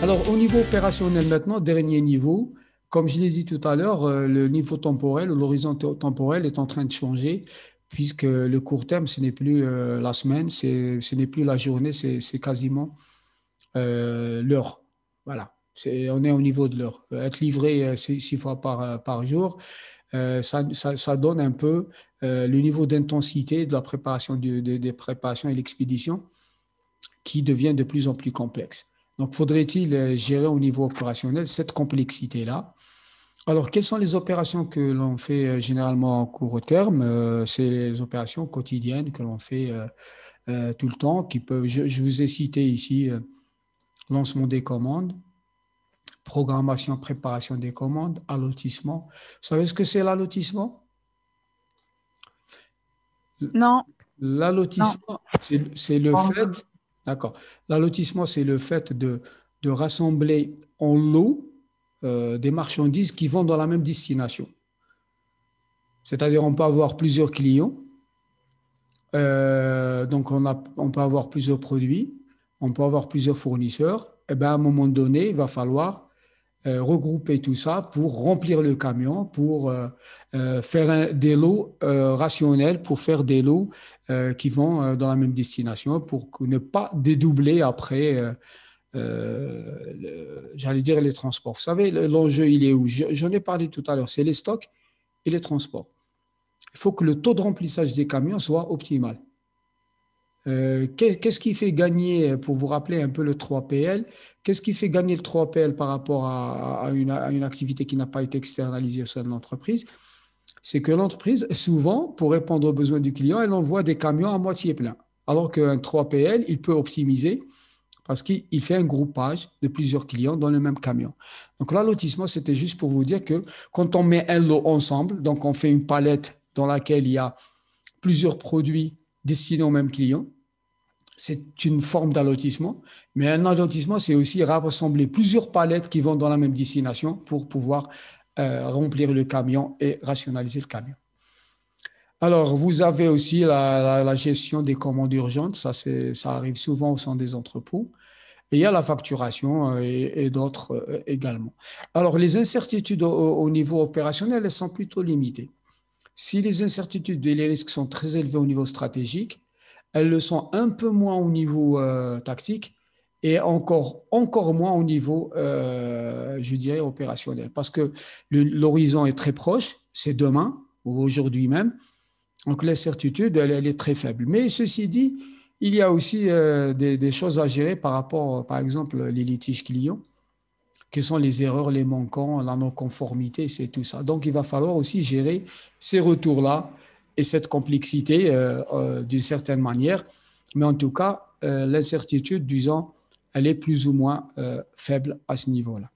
Alors, au niveau opérationnel maintenant, dernier niveau, comme je l'ai dit tout à l'heure, le niveau temporel ou l'horizon temporel est en train de changer puisque le court terme, ce n'est plus la semaine, ce n'est plus la journée, c'est quasiment l'heure. Voilà. On est au niveau de l'heure. Être livré 6 fois par jour, ça donne un peu le niveau d'intensité de la préparation des préparations et l'expédition qui devient de plus en plus complexe. Donc, faudrait-il gérer au niveau opérationnel cette complexité-là? Alors, quelles sont les opérations que l'on fait généralement en court terme? C'est les opérations quotidiennes que l'on fait tout le temps, qui peuvent, je vous ai cité ici lancement des commandes, programmation, préparation des commandes, allotissement. Vous savez ce que c'est l'allotissement? Non, non. L'allotissement, c'est le fait, d'accord. L'allotissement, c'est le fait de rassembler en lot des marchandises qui vont dans la même destination. C'est-à-dire, on peut avoir plusieurs clients, donc on peut avoir plusieurs produits, on peut avoir plusieurs fournisseurs. Et bien, à un moment donné, il va falloir regrouper tout ça pour remplir le camion, pour faire des lots rationnels, pour faire des lots qui vont dans la même destination, pour ne pas dédoubler après, j'allais dire, les transports. Vous savez, l'enjeu, il est où? J'en ai parlé tout à l'heure, c'est les stocks et les transports. Il faut que le taux de remplissage des camions soit optimal. Qu'est-ce qui fait gagner, pour vous rappeler un peu le 3PL, qu'est-ce qui fait gagner le 3PL par rapport à une activité qui n'a pas été externalisée au sein de l'entreprise? C'est que l'entreprise, souvent, pour répondre aux besoins du client, elle envoie des camions à moitié pleins. Alors qu'un 3PL, il peut optimiser parce qu'il fait un groupage de plusieurs clients dans le même camion. Donc là, l'allotissement, c'était juste pour vous dire que quand on met un lot ensemble, donc on fait une palette dans laquelle il y a plusieurs produits destinés au même client, c'est une forme d'allotissement, mais un allotissement, c'est aussi rassembler plusieurs palettes qui vont dans la même destination pour pouvoir remplir le camion et rationaliser le camion. Alors, vous avez aussi la gestion des commandes urgentes, ça arrive souvent au sein des entrepôts. Et il y a la facturation et d'autres également. Alors, les incertitudes au niveau opérationnel, elles sont plutôt limitées. Si les incertitudes et les risques sont très élevés au niveau stratégique, elles le sont un peu moins au niveau tactique et encore moins au niveau, je dirais, opérationnel. Parce que l'horizon est très proche, c'est demain ou aujourd'hui même. Donc l'incertitude, elle est très faible. Mais ceci dit, il y a aussi des choses à gérer par rapport, par exemple, les litiges clients. Quelles sont les erreurs, les manquants, la non-conformité, c'est tout ça. Donc, il va falloir aussi gérer ces retours-là et cette complexité d'une certaine manière. Mais en tout cas, l'incertitude, disons, elle est plus ou moins faible à ce niveau-là.